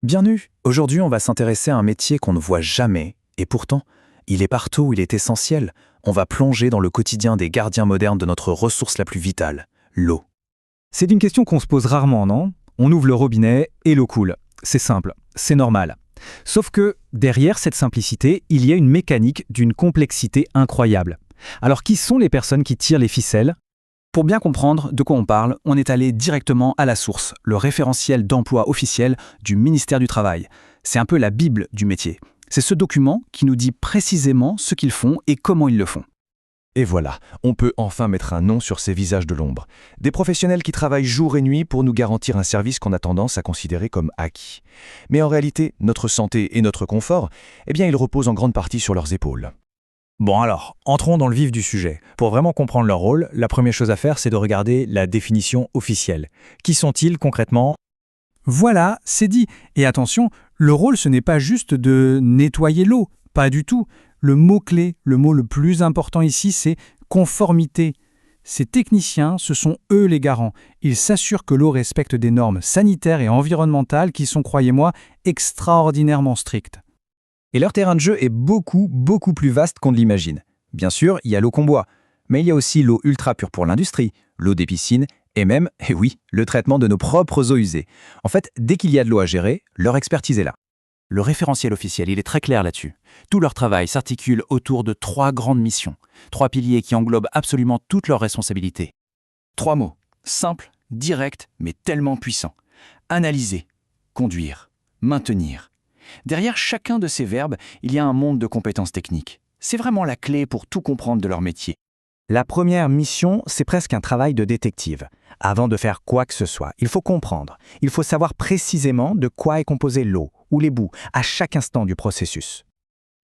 Bienvenue. Aujourd'hui, on va s'intéresser à un métier qu'on ne voit jamais, et pourtant, il est partout, il est essentiel. On va plonger dans le quotidien des gardiens modernes de notre ressource la plus vitale, l'eau. C'est une question qu'on se pose rarement, non? On ouvre le robinet et l'eau coule. C'est simple, c'est normal. Sauf que, derrière cette simplicité, il y a une mécanique d'une complexité incroyable. Alors qui sont les personnes qui tirent les ficelles? Pour bien comprendre de quoi on parle, on est allé directement à la source, le référentiel d'emploi officiel du ministère du Travail. C'est un peu la Bible du métier. C'est ce document qui nous dit précisément ce qu'ils font et comment ils le font. Et voilà, on peut enfin mettre un nom sur ces visages de l'ombre. Des professionnels qui travaillent jour et nuit pour nous garantir un service qu'on a tendance à considérer comme acquis. Mais en réalité, notre santé et notre confort, ils reposent en grande partie sur leurs épaules. Bon alors, entrons dans le vif du sujet. Pour vraiment comprendre leur rôle, la première chose à faire, c'est de regarder la définition officielle. Qui sont-ils concrètement? Voilà, c'est dit. Et attention, le rôle, ce n'est pas juste de nettoyer l'eau, pas du tout. Le mot-clé, le mot le plus important ici, c'est conformité. Ces techniciens, ce sont eux les garants. Ils s'assurent que l'eau respecte des normes sanitaires et environnementales qui sont, croyez-moi, extraordinairement strictes. Et leur terrain de jeu est beaucoup plus vaste qu'on ne l'imagine. Bien sûr, il y a l'eau qu'on boit, mais il y a aussi l'eau ultra pure pour l'industrie, l'eau des piscines, et même, le traitement de nos propres eaux usées. En fait, dès qu'il y a de l'eau à gérer, leur expertise est là. Le référentiel officiel, il est très clair là-dessus. Tout leur travail s'articule autour de 3 grandes missions, 3 piliers qui englobent absolument toutes leurs responsabilités. 3 mots, simples, directs, mais tellement puissants. Analyser, conduire, maintenir. Derrière chacun de ces verbes, il y a un monde de compétences techniques. C'est vraiment la clé pour tout comprendre de leur métier. La première mission, c'est presque un travail de détective. Avant de faire quoi que ce soit, il faut comprendre. Il faut savoir précisément de quoi est composée l'eau ou les bouts à chaque instant du processus.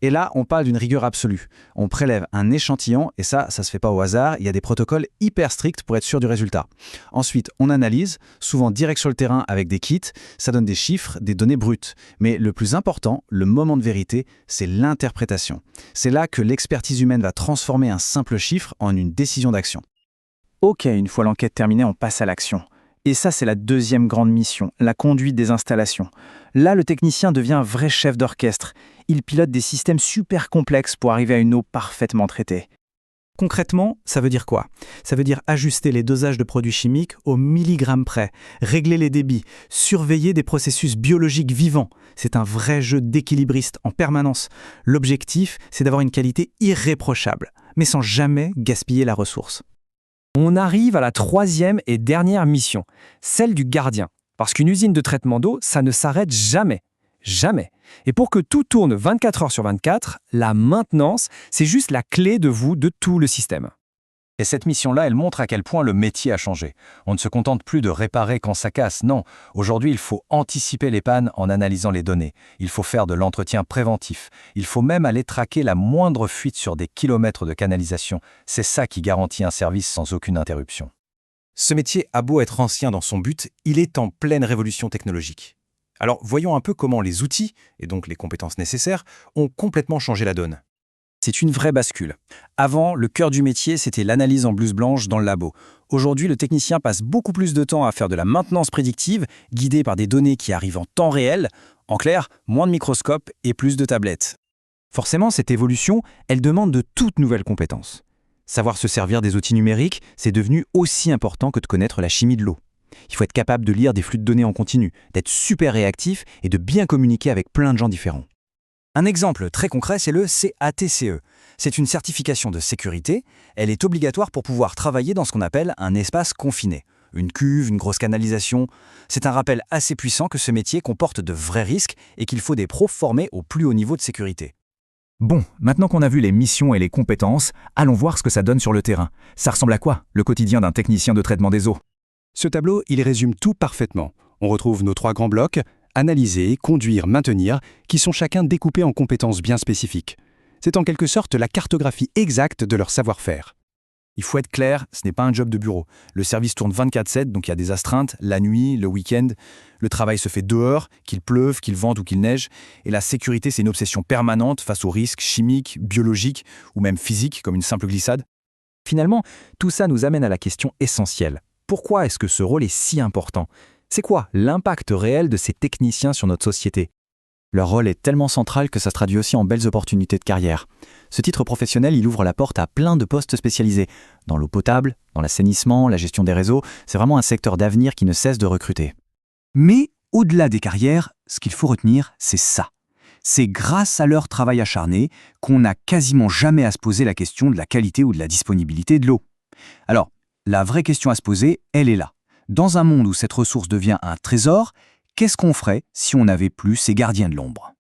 Et là, on parle d'une rigueur absolue. On prélève un échantillon, et ça se fait pas au hasard, il y a des protocoles hyper stricts pour être sûr du résultat. Ensuite, on analyse, souvent direct sur le terrain avec des kits, ça donne des chiffres, des données brutes. Mais le plus important, le moment de vérité, c'est l'interprétation. C'est là que l'expertise humaine va transformer un simple chiffre en une décision d'action. Ok, une fois l'enquête terminée, on passe à l'action. Et ça, c'est la deuxième grande mission, la conduite des installations. Là, le technicien devient un vrai chef d'orchestre. Il pilote des systèmes super complexes pour arriver à une eau parfaitement traitée. Concrètement, ça veut dire quoi? Ça veut dire ajuster les dosages de produits chimiques au milligramme près, régler les débits, surveiller des processus biologiques vivants. C'est un vrai jeu d'équilibriste en permanence. L'objectif, c'est d'avoir une qualité irréprochable, mais sans jamais gaspiller la ressource. On arrive à la 3e et dernière mission, celle du gardien. Parce qu'une usine de traitement d'eau, ça ne s'arrête jamais. Jamais. Et pour que tout tourne 24 heures sur 24, la maintenance, c'est juste la clé de voûte de tout le système. Et cette mission-là, elle montre à quel point le métier a changé. On ne se contente plus de réparer quand ça casse, non. Aujourd'hui, il faut anticiper les pannes en analysant les données. Il faut faire de l'entretien préventif. Il faut même aller traquer la moindre fuite sur des kilomètres de canalisation. C'est ça qui garantit un service sans aucune interruption. Ce métier a beau être ancien dans son but, il est en pleine révolution technologique. Alors voyons un peu comment les outils, et donc les compétences nécessaires, ont complètement changé la donne. C'est une vraie bascule. Avant, le cœur du métier, c'était l'analyse en blouse blanche dans le labo. Aujourd'hui, le technicien passe beaucoup plus de temps à faire de la maintenance prédictive, guidée par des données qui arrivent en temps réel. En clair, moins de microscopes et plus de tablettes. Forcément, cette évolution, elle demande de toutes nouvelles compétences. Savoir se servir des outils numériques, c'est devenu aussi important que de connaître la chimie de l'eau. Il faut être capable de lire des flux de données en continu, d'être super réactif et de bien communiquer avec plein de gens différents. Un exemple très concret, c'est le CATCE. C'est une certification de sécurité. Elle est obligatoire pour pouvoir travailler dans ce qu'on appelle un espace confiné. Une cuve, une grosse canalisation. C'est un rappel assez puissant que ce métier comporte de vrais risques et qu'il faut des pros formés au plus haut niveau de sécurité. Bon, maintenant qu'on a vu les missions et les compétences, allons voir ce que ça donne sur le terrain. Ça ressemble à quoi, le quotidien d'un technicien de traitement des eaux? Ce tableau, il résume tout parfaitement. On retrouve nos 3 grands blocs, analyser, conduire, maintenir, qui sont chacun découpés en compétences bien spécifiques. C'est en quelque sorte la cartographie exacte de leur savoir-faire. Il faut être clair, ce n'est pas un job de bureau. Le service tourne 24/7, donc il y a des astreintes, la nuit, le week-end. Le travail se fait dehors, qu'il pleuve, qu'il vente ou qu'il neige. Et la sécurité, c'est une obsession permanente face aux risques chimiques, biologiques ou même physiques, comme une simple glissade. Finalement, tout ça nous amène à la question essentielle. Pourquoi est-ce que ce rôle est si important? C'est quoi l'impact réel de ces techniciens sur notre société? Leur rôle est tellement central que ça se traduit aussi en belles opportunités de carrière. Ce titre professionnel, il ouvre la porte à plein de postes spécialisés. Dans l'eau potable, dans l'assainissement, la gestion des réseaux, c'est vraiment un secteur d'avenir qui ne cesse de recruter. Mais au-delà des carrières, ce qu'il faut retenir, c'est ça. C'est grâce à leur travail acharné qu'on n'a quasiment jamais à se poser la question de la qualité ou de la disponibilité de l'eau. Alors, la vraie question à se poser, elle est là. Dans un monde où cette ressource devient un trésor, qu'est-ce qu'on ferait si on n'avait plus ces gardiens de l'ombre ?